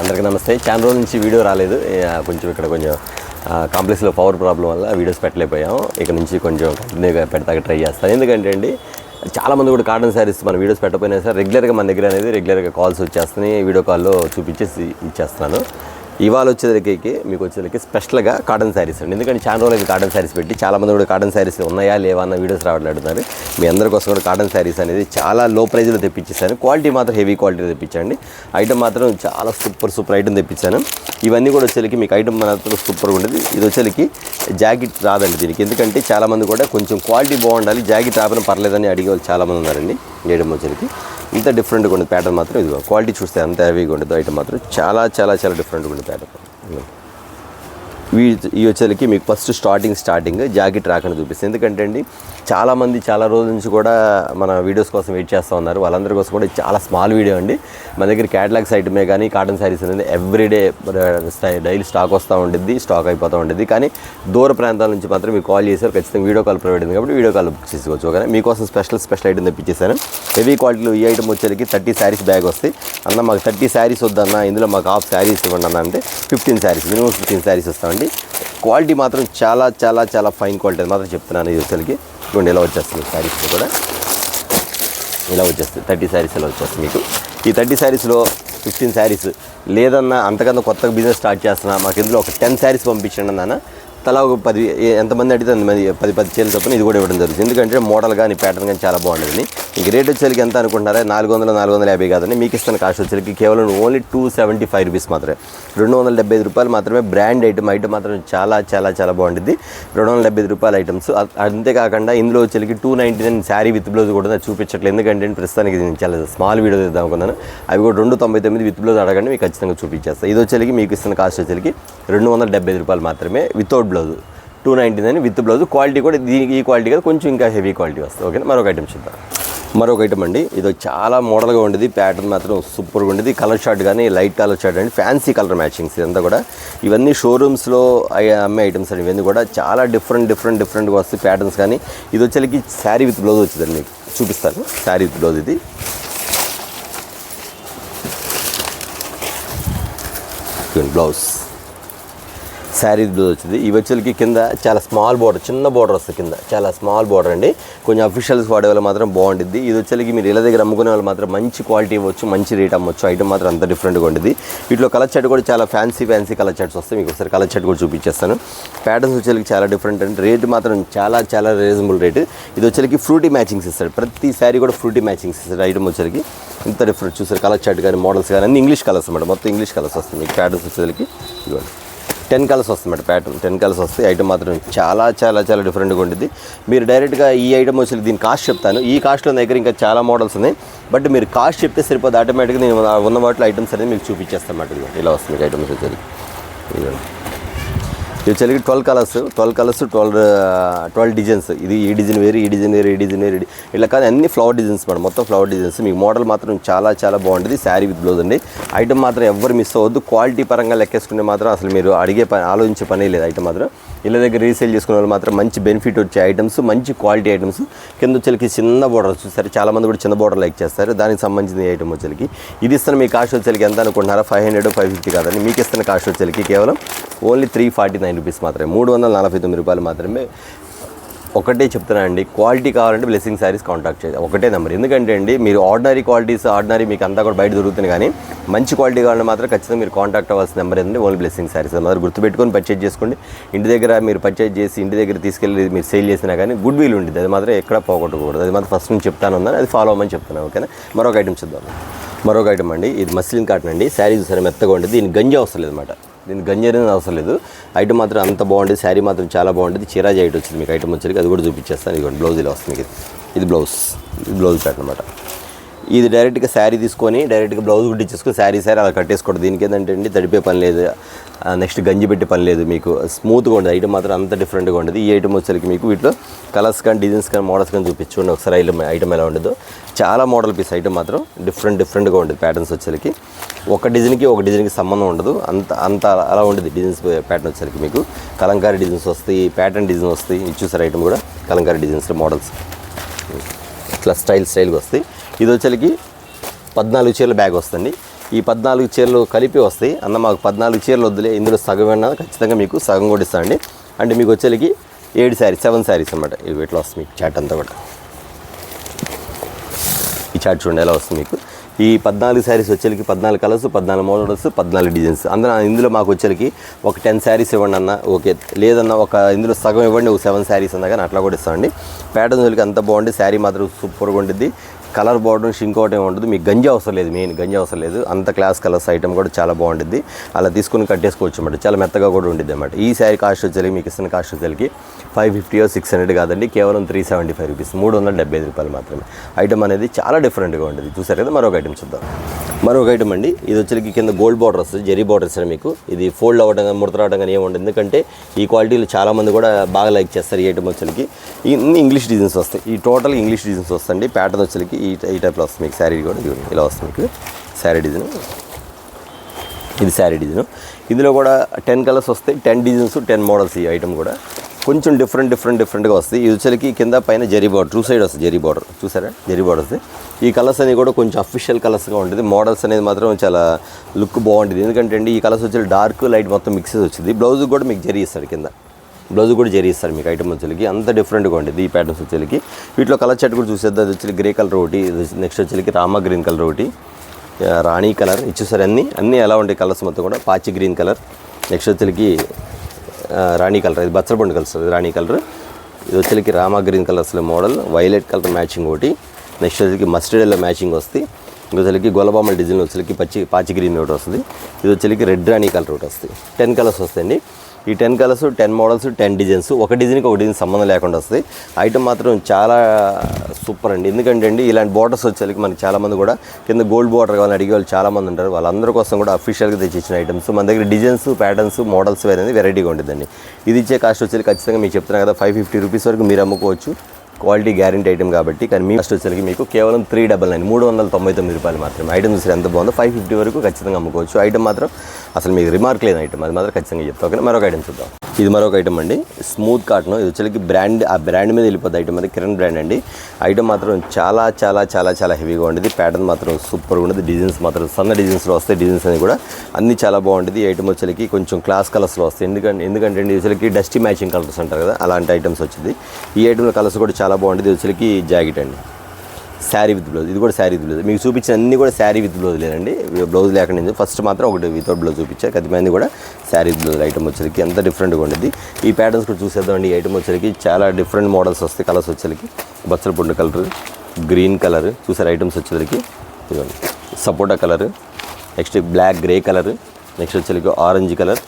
అందరికీ నమస్తే. చాలా రోజుల నుంచి వీడియో రాలేదు. కొంచెం ఇక్కడ కాంప్లెక్స్లో పవర్ ప్రాబ్లం వల్ల వీడియోస్ పెట్టలేకపోయాం. ఇక నుంచి కొంచెం కంటిన్యూగా పెడతాక ట్రై చేస్తాను. ఎందుకంటే అండి చాలామంది కూడా కాటన్ శారీస్ మన వీడియోస్ పెట్టకపోయినా సార్ రెగ్యులర్గా మన దగ్గర అనేది రెగ్యులర్గా కాల్స్ వచ్చేస్తున్నాయి. వీడియో కాల్లో చూపించేసి ఇచ్చేస్తున్నాను. ఇవాళ వచ్చేసరికి మీకు వచ్చేసరికి స్పెషల్గా కాటన్ శారీస్ అండి. ఎందుకంటే చాలా రోజులు కాటన్ శారీస్ పెట్టి చాలామంది కూడా కాటన్ శారీస్ ఉన్నాయా లేవా అన్న వీడియోస్ రావట్లేడుతున్నారు. మీ అందరి కోసం కూడా కాటన్ శారీస్ అనేది చాలా లో ప్రైజ్లో తెప్పించేసాను. క్వాలిటీ మాత్రం హెవీ క్వాలిటీలో తెప్పించండి. ఐటమ్ మాత్రం చాలా సూపర్ ఐటమ్ తెప్పించాను. ఇవన్నీ కూడా వచ్చేసరికి మీకు ఐటమ్ మాత్రం సూపర్గా ఉంటుంది. ఇది వచ్చేసరికి జాకెట్ రాదండి దీనికి. ఎందుకంటే చాలామంది కూడా కొంచెం క్వాలిటీ బాగుండాలి, జాకెట్ రావడం పర్లేదని అడిగే వాళ్ళు చాలామంది ఉన్నారండి. ఐటమ్ వచ్చేసరికి ఇంత డిఫరెంట్గా ఉండదు. ప్యాటర్న్ మాత్రం ఇది క్వాలిటీ చూస్తే అంత హెవీగా ఉండదు. ఐటమ్ మాత్రం చాలా డిఫరెంట్గా ఉండదు ప్యాటర్న్. ఇవి వచ్చేసరికి మీకు ఫస్ట్ స్టార్టింగ్ జాకెట్ రాకుండా చూపిస్తుంది. ఎందుకంటే అండి చాలామంది చాలా రోజుల నుంచి కూడా మన వీడియోస్ కోసం వెయిట్ చేస్తూ ఉన్నారు. వాళ్ళందరి కోసం కూడా చాలా స్మాల్ వీడియో అండి. మన దగ్గర క్యాటలాగ్స్ ఐటమే కానీ కాటన్ శారీస్ అనేది ఎవ్రీడే డైలీ స్టాక్ వస్తూ ఉంటుంది, స్టాక్ అయిపోతూ ఉంటుంది. కానీ దూర ప్రాంతాల నుంచి మాత్రం మీరు కాల్ చేశారు, ఖచ్చితంగా వీడియో కాల్ ప్రొవైడ్ అయింది కాబట్టి వీడియో కాల్ బుక్ చేసుకోవచ్చు. ఓకే, మీకోసం స్పెషల్ ఐటమ్ తెప్పించేసాను. హెవీ క్వాలిటీలో ఈ ఐటమ్ వచ్చేసరికి 30 శారీస్ బ్యాగ్ వస్తాయి. అన్న మాకు 30 శారీస్ వద్దన్న, ఇందులో మాకు హాఫ్ శారీస్ ఇవ్వండి అన్న అంటే 15 శారీస్, మినిమం 15 శారీస్ వస్తామండి. క్వాలిటీ మాత్రం చాలా ఫైన్ క్వాలిటీ అది మాత్రం చెప్తున్నాను. ఇది వచ్చేసరికి చూడండి ఇలా వచ్చేస్తుంది. శారీస్ కూడా ఇలా వచ్చేస్తుంది. 30 శారీస్ ఇలా వచ్చేస్తుంది మీకు. ఈ 30 శారీస్లో 15 శారీస్ లేదన్నా అంతకన్నా కొత్తగా బిజినెస్ స్టార్ట్ చేస్తున్నా మాకు ఇందులో ఒక 10 శారీస్ పంపించండి అన్న. తలా ఒక 10 ఎంతమంది అడిగితే అంతమంది 10 చీరలు చొప్పున ఇది కూడా ఇవ్వడం జరుగుతుంది. ఎందుకంటే మోడల్ కానీ ప్యాటర్న్ కానీ చాలా బాగుంటుంది. ఇంక రేట్ వచ్చేసరికి ఎంత అనుకుంటున్నారా? 450 కాదండి. మీకు ఇస్తున్న కాస్ట్ వచ్చేసరికి కేవలం ఓన్లీ 275 రూపీస్ మాత్రమే. 275 రూపాయలు మాత్రమే. బ్రాండ్ ఐటమ్ మాత్రం చాలా బాగుంటుంది. 275 రూపాయల ఐటమ్స్. అంతేకాకుండా ఇందులో వచ్చేసరికి 299 శారీ విత్ బ్లౌజ్ కూడా చూపించట్లేదు. ఎందుకంటే ప్రస్తుతానికి నేను చాలా స్మాల్ వీడియో తీద్దాం అనుకున్నాను. అవి కూడా 299 విత్ బ్లౌజ్ అడగండి, మీకు ఖచ్చితంగా చూపించేస్తాను. ఇది వచ్చేసరికి మీకు ఇస్తున్న కాస్ట్ వచ్చేసరికి 275 రూపాయలు మాత్రమే without blouse. 299 with blouse. Quality కూడా దీనికి ఈ క్వాలిటీ కదా, కొంచెం ఇంకా హెవీ క్వాలిటీ వస్తుంది. ఓకే, మరొక ఐటమ్ చూద్దాం. మరొక ఐటమ్ అండి. ఇది చాలా మోడల్గా ఉండేది. ప్యాటర్న్ మాత్రం సూపర్గా ఉండేది. కలర్ షార్ట్ కానీ లైట్ కలర్ షార్ట్ అండి. ఫ్యాన్సీ కలర్ మ్యాచింగ్స్ ఇదంతా కూడా. ఇవన్నీ షోరూమ్స్లో అమ్మే ఐటమ్స్ అండి. ఇవన్నీ కూడా చాలా డిఫరెంట్గా వస్తాయి ప్యాటర్న్స్. కానీ ఇది వచ్చేసరికి శారీ విత్ బ్లౌజ్ వచ్చిందండి. మీకు చూపిస్తాను. శారీ విత్ బ్లౌజ్ ఇది బ్లౌజ్ శారీ బ్లౌజ్ వచ్చింది. ఇవి వచ్చేసరికి కింద చాలా స్మాల్ బార్డర్, చిన్న బార్డర్ వస్తుంది కింద. చాలా స్మాల్ బార్డర్ అండి. కొంచెం అఫీషియల్స్ వాడే వాళ్ళు మాత్రం బాగుంటుంది. ఇది వచ్చేసరికి మీరు ఇళ్ళ దగ్గర అమ్ముకునే వాళ్ళు మాత్రం మంచి క్వాలిటీ ఇవ్వచ్చు, మంచి రేట్ అమ్మవచ్చు. ఐటమ్ మాత్రం అంత డిఫరెంట్గా ఉంటుంది. వీటిలో కలర్ చార్ట్ కూడా చాలా ఫ్యాన్సీ కలర్ చార్ట్స్ వస్తాయి. మీకు ఒకసారి కలర్ చార్ట్ కూడా చూపించేస్తాను. ప్యాటర్న్స్ వచ్చేసరికి చాలా డిఫరెంట్ అండి. రేట్ మాత్రం చాలా రీజనబుల్ రేట్. ఇది వచ్చేసరికి ఫ్రూటీ మ్యాచింగ్స్ ఇస్తాడు. ప్రతి శారీ కూడా ఫ్రూటీ మ్యాచింగ్స్ ఇస్తాడు. ఐటమ్ వచ్చేసరికి ఇంత డిఫరెంట్ చూసారు. కలర్ చార్ట్ కానీ మోడల్స్ కానీ అన్ని ఇంగ్లీష్ కలర్స్ అన్నమాట. మొత్తం ఇంగ్లీష్ కలర్స్ వస్తాయి మీకు. ప్యాటర్న్స్ వచ్చేసరికి ఇవ్వండి 10 కలర్స్ వస్తాయి ప్యాటర్న్. 10 కలర్స్ వస్తాయి. ఐటమ్ మాత్రం చాలా డిఫరెంట్గా ఉంటుంది. మీరు డైరెక్ట్గా ఈ ఐటమ్ వచ్చి దీని కాస్ట్ చెప్తాను. ఈ కాస్ట్లో దగ్గర ఇంకా చాలా మోడల్స్ ఉన్నాయి. బట్ మీరు కాస్ట్ చెప్తే సరిపోదు. ఆటోమేటిక్గా నేను ఉన్న వాటిలో ఐటమ్స్ అనేది మీకు చూపించేస్తాను అన్నమాట. ఇలా వస్తుంది మీకు ఐటమ్స్ వచ్చేది. ఇది వచ్చేసరికి 12 కలర్స్ 12 డిజైన్స్. ఇది ఈ డిజైన్ వేరు, ఈ డిజైన్ వేరు ఇలా కానీ అన్ని ఫ్లవర్ డిజైన్స్ మేడం. మొత్తం ఫ్లవర్ డిజైన్స్. మీకు మోడల్ మాత్రం చాలా బాగుంటుంది. శారీ విత్ బ్లౌజ్ అండి. ఐటమ్ మాత్రం ఎవరు మిస్ అవ్వద్దు. క్వాలిటీ పరంగా లెక్కేసుకుంటే మాత్రం అసలు మీరు ఆలోచించే పనే లేదు. ఐటమ్ మాత్రం ఇళ్ళ దగ్గర రీసేల్ చేసుకునే వాళ్ళు మాత్రం మంచి బెనిఫిట్ వచ్చే ఐటమ్స్, మంచి క్వాలిటీ ఐటమ్స్. కింద వచ్చేసరికి చిన్న బోర్డర్ చూస్తారు. చాలామంది కూడా చిన్న బోర్డర్ లైక్ చేస్తారు. దానికి సంబంధించిన ఐటమ్ వచ్చేసరికి ఇది ఇస్తున్న మీ కాస్ట్ వచ్చేసరికి ఎంత అనుకుంటున్నారా? 500 550 కాదండి. మీకు ఇస్తున్న కాస్ట్ వచ్చేసరికి కేవలం ఓన్లీ 349 రూపీస్ మాత్రమే. 349 రూపాయలు మాత్రమే. ఒకటే చెప్తున్నా అండి, క్వాలిటీ కావాలంటే బ్లెస్సింగ్ శారీస్ కాంటాక్ట్ చేయాలి. ఒకటే నెంబర్. ఎందుకంటే అండి మీరు ఆర్డినరీ మీకు అంతా కూడా బయట దొరుకుతుంది. కానీ మంచి క్వాలిటీ కావాలంటే మాత్రం ఖచ్చితంగా మీరు కాంటాక్ట్ అవ్వాల్సిన నెంబర్ ఏంటంటే ఓన్లీ బ్లెస్సింగ్ శారీస్. మాత్రం గుర్తుపెట్టుకొని పర్చేజ్ చేసుకోండి. ఇంటి దగ్గర మీరు పర్చేజ్ చేసి ఇంటి దగ్గర తీసుకెళ్ళి మీరు సేల్ చేసినా కానీ గుడ్ విల్ ఉంటుంది. అది మాత్రం ఎక్కడ పోగొట్టకూడదు. అది మాత్రం ఫస్ట్ నుంచి చెప్తాను ఉందని అది ఫాలో అవ్వమని చెప్తున్నాను. ఓకేనా, మరొక ఐటమ్ చూద్దాం. మరొక ఐటమ్ అండి. ఇది మస్లిన్ కాటన్ అండి. శారీ చూసారా మెత్తగా ఉంటుంది. దీనికి గంజి అవసరం లేదు అనమాట. దీనికి గంజి అనేది అవసరం లేదు. ఐటమ్ మాత్రం అంత బాగుంటుంది. శారీ మాత్రం చాలా బాగుంటుంది. చిరాజీ ఐటమ్ వచ్చింది మీకు. ఐటమ్ వచ్చేసరికి అది కూడా చూపించేస్తాను. ఇదిగోండి బ్లౌజ్ ఇలా వస్తుంది. ఇది బ్లౌజ్ ప్యాటర్న్ అనమాట. ఇది డైరెక్ట్గా శారీ తీసుకొని డైరెక్ట్గా బ్లౌజ్ కుట్టించేసుకొని శారీ అలా కట్టేసుకోవడం. దీనికి ఏంటంటే అండి తడిపే పని లేదు, నెక్స్ట్ గంజి పెట్టే పని లేదు. మీకు స్మూత్గా ఉండదు. ఐటమ్ మాత్రం అంత డిఫరెంట్గా ఉండదు. ఈ ఐటమ్ వచ్చేసరికి మీకు వీటిలో కలర్స్ కానీ డిజైన్స్ కానీ మోడల్స్ కానీ చూపించుకోండి ఒకసారి. ఐటమ్ ఎలా ఉండదు. చాలా మోడల్ పీస్. ఐటమ్ మాత్రం డిఫరెంట్గా ఉంటుంది. ప్యాటర్న్స్ వచ్చేసరికి ఒక డిజైన్కి సంబంధం ఉండదు. అంత అలా ఉండదు. డిజైన్స్ ప్యాటర్న్ వచ్చేసరికి మీకు కలంకారీ డిజైన్స్ వస్తాయి, ప్యాటర్న్ డిజైన్ వస్తాయి. ఇది చూసారు ఐటమ్ కూడా కలంకారీ డిజైన్స్లో మోడల్స్ ఇట్లా స్టైల్గా వస్తాయి. ఇది వచ్చేసరికి 14 చీరల బ్యాగ్ వస్తుంది. ఈ 14 చీరలు కలిపి వస్తాయి. అన్న మాకు 14 చీరలు వద్దులే, ఇందులో సగం అన్నా ఖచ్చితంగా మీకు సగం కూడా ఇస్తామండి. అంటే మీకు వచ్చేకి 7 శారీస్ అనమాట. ఇవి ఇట్లా వస్తుంది మీకు చాట్ అంతా కూడా. ఈ చాట్ చూడండి ఎలా వస్తుంది మీకు. ఈ 14 శారీస్ వచ్చేకి 14 కలర్స్, 14 మోడల్స్, 14 డిజైన్స్. ఇందులో మాకు వచ్చేకి ఒక 10 శారీస్ ఇవ్వండి అన్న, ఓకే. లేదన్నా ఒక ఇందులో సగం ఇవ్వండి, ఒక 7 శారీస్ అన్నా కానీ అట్లా కూడా ఇస్తామండి. ప్యాటర్న్ వచ్చేకి అంత బాగుంది. శారీ మాత్రం సూపర్గా ఉంటుంది. కలర్ బార్డర్ షింక్ అవుట్ ఏమి ఉండదు. మీకు గంజి అవసరం లేదు, మెయిన్ గంజి అవసరం లేదు. అంత క్లాస్ కలర్స్ ఐటమ్ కూడా చాలా బాగుంటుంది. అలా తీసుకుని కట్టేసుకోవచ్చు అన్నమాట. చాలా మెత్తగా కూడా ఉంటుంది అన్నమాట. ఈ శారీ కాస్ట్ వచ్చేకి మీకు ఇస్తున్న కాస్ట్ వచ్చేకి 550 or 600 కాదండి, కేవలం 375 రూపీస్, 375 రూపాయలు మాత్రమే. ఐటమ్ అనేది చాలా డిఫరెంట్గా ఉంటుంది. చూసారు కదా. మరొక ఐటమ్ చూద్దాం. మరొక ఐటమ్ అండి. ఇది వచ్చేకి కింద గోల్డ్ బార్డర్ వస్తుంది, జెరీ బార్డర్ ఇస్తారు మీకు. ఇది ఫోల్డ్ అవ్వడం కానీ ముడత రావడం కానీ ఏముండదు. ఎందుకంటే ఈ క్వాలిటీలు చాలామంది కూడా బాగా లైక్ చేస్తారు. ఈ ఐటమ్ వచ్చేకి ఇన్ని ఇంగ్లీష్ డిజైన్స్ వస్తాయి. ఈ టోటల్ ఇంగ్లీష్ డిజైన్స్ వస్తాయండి. ప్యాటర్న్ వచ్చేకి ఈ టైప్లో వస్తుంది మీకు. శారీ కూడా ఇలా వస్తుంది మీకు శారీ డిజైన్. ఇది శారీ డిజైన్. ఇందులో కూడా 10 కలర్స్ వస్తాయి, 10 డిజైన్స్, 10 మోడల్స్. ఈ ఐటమ్ కూడా కొంచెం డిఫరెంట్గా వస్తాయి. ఇది వచ్చేకి కింద పైన జరీ బార్డర్, 2 సైడ్ వస్తుంది జరీ బార్డర్. చూసారా జరీ బార్డర్ వస్తుంది. ఈ కలర్స్ అనేవి కూడా కొంచెం అఫీషియల్ కలర్స్గా ఉంటుంది. మోడల్స్ అనేది మాత్రం చాలా లుక్ బాగుంటుంది. ఎందుకంటే అండి ఈ కలర్స్ వచ్చి డార్క్ లైట్ మొత్తం మిక్సెస్ వచ్చింది. బ్లౌజ్ కూడా మీకు జరీ ఇస్తాడు, కింద బ్లౌజ్ కూడా జరీ ఇస్తారు మీకు. ఐటమ్ వచ్చేకి అంత డిఫరెంట్గా ఉంటుంది ఈ ప్యాటర్న్స్ వచ్చేకి. వీటిలో కలర్ చార్ట్ కూడా చూసేద్దాం. అది వచ్చి గ్రే కలర్ ఒకటి, నెక్స్ట్ వచ్చేకి రామా గ్రీన్ కలర్ ఒకటి, రాణి కలర్ ఇచ్చేసారు. అన్నీ ఎలా ఉంటాయి కలర్స్ మొత్తం కూడా. పాచి గ్రీన్ కలర్, నెక్స్ట్ వచ్చేకి రాణి కలర్, ఇది బచ్చలపండు కలర్స్, రాణి కలర్. ఇది వచ్చేకి రామా గ్రీన్ కలర్స్లో మోడల్, వైలెట్ కలర్ మ్యాచింగ్ ఒకటి, నెక్స్ట్ వచ్చేకి మస్టర్డ్ ఎల్లో మ్యాచింగ్ వస్తుంది. ఇంకొచ్చేకి గొల్లబామల డిజైన్ వచ్చేకి పాచి గ్రీన్ ఒకటి వస్తుంది. ఇది వచ్చేకి రెడ్ రాణి కలర్ ఒకటి వస్తుంది. 10 కలర్స్ వస్తాయండి. ఈ 10 కలర్స్, 10 మోడల్స్, 10 డిజైన్స్. ఒక డిజైన్కి ఒక డిజైన్ సంబంధం లేకుండా వస్తాయి. ఐటమ్ మాత్రం చాలా సూపర్ అండి. ఎందుకంటే అండి ఇలాంటి బార్డర్స్ వచ్చేకి మనకి చాలామంది కూడా కింద గోల్డ్ బార్డర్ కావాలని అడిగే వాళ్ళు చాలామంది ఉంటారు. వాళ్ళందరి కోసం కూడా అఫీషియల్గా తెచ్చిచ్చిన ఐటమ్స్. మన దగ్గర డిజైన్స్, ప్యాటర్న్స్, మోడల్స్ అనేది వెరైటీగా ఉంటుందండి. ఇది ఇచ్చే కాస్ట్ వచ్చేకి ఖచ్చితంగా మీకు చెప్తున్నాను కదా, 550 రూపీస్ వరకు మీరు అమ్ముకోవచ్చు. క్వాలిటీ గ్యారెంటీ ఐటమ్ కాబట్టి. కానీ మీ కాస్ట్ వచ్చేకి మీకు కేవలం 399, 399 రూపాయలు మాత్రమే. ఐటమ్ చూసి ఎంత బాగుందో. 550 వరకు ఖచ్చితంగా అమ్ముకోవచ్చు. ఐటమ్ మాత్రం అసలు మీకు రిమార్క్ లేని ఐటమ్, అది మాత్రం ఖచ్చితంగా చెప్తా. ఓకే, మరొక ఐటమ్ చూద్దాం. ఇది మరొక ఐటమ్ అండి, స్మూత్ కాటన్. ఇది వచ్చేకి బ్రాండ్, ఆ బ్రాండ్ మీద వెళ్ళిపోద్ది ఐటమ్. అది కిరణ్ బ్రాండ్ అండి. ఐటమ్ మాత్రం చాలా చాలా చాలా చాలా హెవీగా ఉంటుంది. ప్యాటర్న్ మాత్రం సూపర్గా ఉంటుంది. డిజైన్స్ మాత్రం సన్న డిజైన్స్లో వస్తాయి. డిజైన్స్ అని కూడా అన్నీ చాలా బాగుంటుంది. ఈ ఐటమ్ వచ్చేకి కొంచెం క్లాస్ కలర్స్లో వస్తాయి. ఎందుకంటే ఇది వచ్చేకి డస్టీ మ్యాచింగ్ కలర్స్ అంటారు కదా, అలాంటి ఐటమ్స్ వచ్చింది. ఈ ఐటమ్లో కలర్స్ కూడా చాలా బాగుంటుంది. ఇది వచ్చేకి జాకెట్ అండి, శారీ విత్ బ్లౌజ్. ఇది కూడా శారీ విత్ బ్లౌజ్. మీకు చూపించిన అన్నీ కూడా శారీ విత్ బ్లౌజ్ లేదండి, బ్లౌజ్ లేకుండా. ఫస్ట్ మాత్రం ఒకటి వితౌట్ బ్లౌజ్ చూపించారు. కదిమంది కూడా శారీ విత్ బ్లౌజ్. ఐటమ్ వచ్చేకి ఎంత డిఫరెంట్గా ఉంటుంది. ఈ ప్యాటర్న్స్ కూడా చూసేద్దామండి. ఈ ఐటమ్ వచ్చేకి చాలా డిఫరెంట్ మోడల్స్ వస్తాయి. కలర్స్ వచ్చేకి బచ్చలపండు కలర్, గ్రీన్ కలర్. చూసారు ఐటమ్స్ వచ్చేకి సపోటా colour, next black grey colour, next వచ్చేకి ఆరెంజ్ కలర్.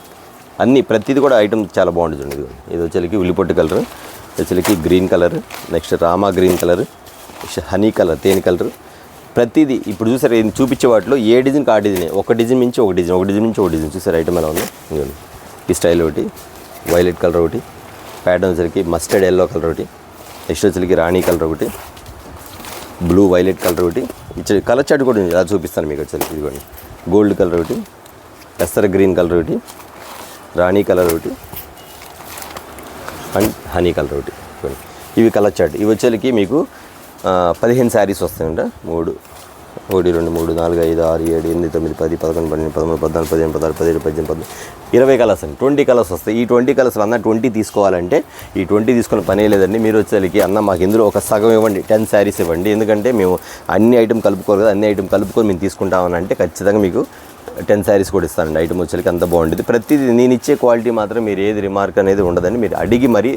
అన్నీ ప్రతిదీ కూడా ఐటమ్ చాలా బాగుంటుంది. ఇది వచ్చేకి ఉల్లిపొట్టు కలర్, వచ్చేకి green colour, next Rama green colour, honey colour, తేనె కలర్. ప్రతిదీ ఇప్పుడు చూసారు చూపించే వాటిలో ఏ డిజైన్కి ఆ డిజైన్, ఒక డిజైన్ మించి ఒక డిజైన్, ఒక డిజైన్ మించి ఒక డిజైన్. చూసారు ఐటమ్ ఎలా ఉంది. ఈ స్టైల్ ఒకటి, వైలెట్ కలర్ ఒకటి, ప్యాటర్న్ వచ్చరికి మస్టర్డ్ ఎల్లో కలర్ ఒకటి, నెక్స్ట్ వచ్చరికి రాణి కలర్ ఒకటి, బ్లూ వైలెట్ కలర్ ఒకటి. ఇచ్చే కలర్ చార్ట్ కూడా ఉంది, అలా చూపిస్తాను మీకు వచ్చరికి. ఇదిగోండి గోల్డ్ కలర్ ఒకటి, పెసర గ్రీన్ కలర్ ఒకటి, రాణి కలర్ ఒకటి అండ్ హనీ కలర్ ఒకటి. ఇవి కలర్ చార్ట్. ఇవి వచ్చేకి మీకు 15 శారీస్ వస్తాయంట. 3, 1, 2, 3, 4, 5, 6, 7, 8, 9, 10, 11, 12, 13, 14, 15, 16, 17, 18, 19, 20 కలర్స్ అండి. 20 కలర్స్ వస్తాయి. ఈ 20 కలర్స్ అన్న 20 తీసుకోవాలంటే ఈ 20 తీసుకున్న పనే లేదండి. మీరు వచ్చేకి అన్న మాకు ఇందులో ఒక సగం ఇవ్వండి, 10 శారీస్ ఇవ్వండి. ఎందుకంటే మేము అన్ని ఐటమ్ కలుపుకోరు కదా, అన్ని ఐటమ్ కలుపుకొని మేము తీసుకుంటామని అంటే ఖచ్చితంగా మీకు 10 శారీస్ కూడా ఇస్తానండి. ఐటమ్ వచ్చేకి అంత బాగుంటుంది. ప్రతిదీ నేను ఇచ్చే క్వాలిటీ మాత్రం మీరు ఏది రిమార్క్ అనేది ఉండదండి. మీరు అడిగి మరీ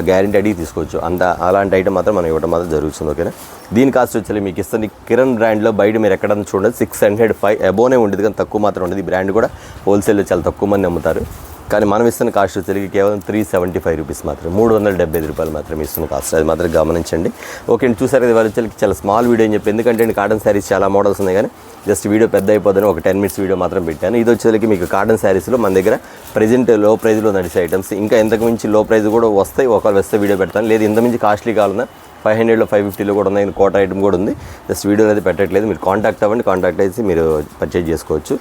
గ్యారెంటీ అడిగి తీసుకోవచ్చు. అలాంటి ఐటమ్ మాత్రం మనం ఇవ్వడం మాత్రం జరుగుతుంది. ఓకేనా. దీని కాస్ట్ వచ్చేసి మీకు ఇస్తుంది కిరణ్ బ్రాండ్లో బయట మీరు ఎక్కడన్నా చూడండి 605 అబోనే ఉంటుంది, కానీ తక్కువ మాత్రం ఉంటుంది. ఈ బ్రాండ్ కూడా హోల్సేల్లో చాలా తక్కువ మంది అమ్ముతారు. కానీ మనం ఇస్తున్న కాస్ట్ వచ్చేసి కేవలం 375 రూపీస్ మాత్రం, 375 రూపాయలు మాత్రం ఇస్తున్న కాస్ట్. అది మాత్రం గమనించండి. ఓకే అండి. చూసారు కదా వచ్చేసి చాలా స్మాల్ వీడియో అని చెప్పి, ఎందుకంటే కాటన్ శారీస్ చాలా మోడల్స్ ఉన్నాయి, కానీ జస్ట్ వీడియో పెద్ద అయిపోతుందని ఒక 10 minutes వీడియో మాత్రం పెట్టాను. ఇది వచ్చేసరికి మీకు కాటన్ శారీస్లో మన దగ్గర ప్రెజెంట్ లో ప్రైజ్లో నడిచే ఐటమ్స్, ఇంకా ఎంతకు మించి లో ప్రైజ్ కూడా వస్తాయి. ఒకవేళ వస్తే వీడియో పెడతాను. లేదు ఇంత మించి కాస్ట్లీ కావాలన్నా 500లో 550లో కూడా ఉన్నాయి. కోట ఐటమ్ కూడా ఉంది. జస్ట్ వీడియో అయితే పెట్టట్లేదు. మీరు కాంటాక్ట్ అవ్వండి. కాంటాక్ట్ అయితే మీరు పర్చేజ్ చేసుకోవచ్చు.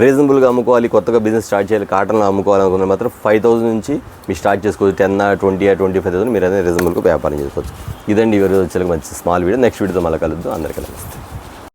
రీజనబుల్గా అమ్ముకోవాలి, కొత్తగా బిజినెస్ స్టార్ట్ చేయాలి, కాటన్లో అమ్ముకోవాలనుకున్న మాత్రం 5000 నుంచి మీరు స్టార్ట్ చేసుకోవచ్చు. 10, 20, 25,000 మీరు అనేది రీజనబుల్గా వ్యాపారం చేసుకోవచ్చు. ఇదండి ఈ వీడియో వచ్చేసరికి మంచి స్మాల్ వీడియో. నెక్స్ట్ వీడియోతో మళ్ళీ కలుద్దాం. అందరికీ నమస్తే.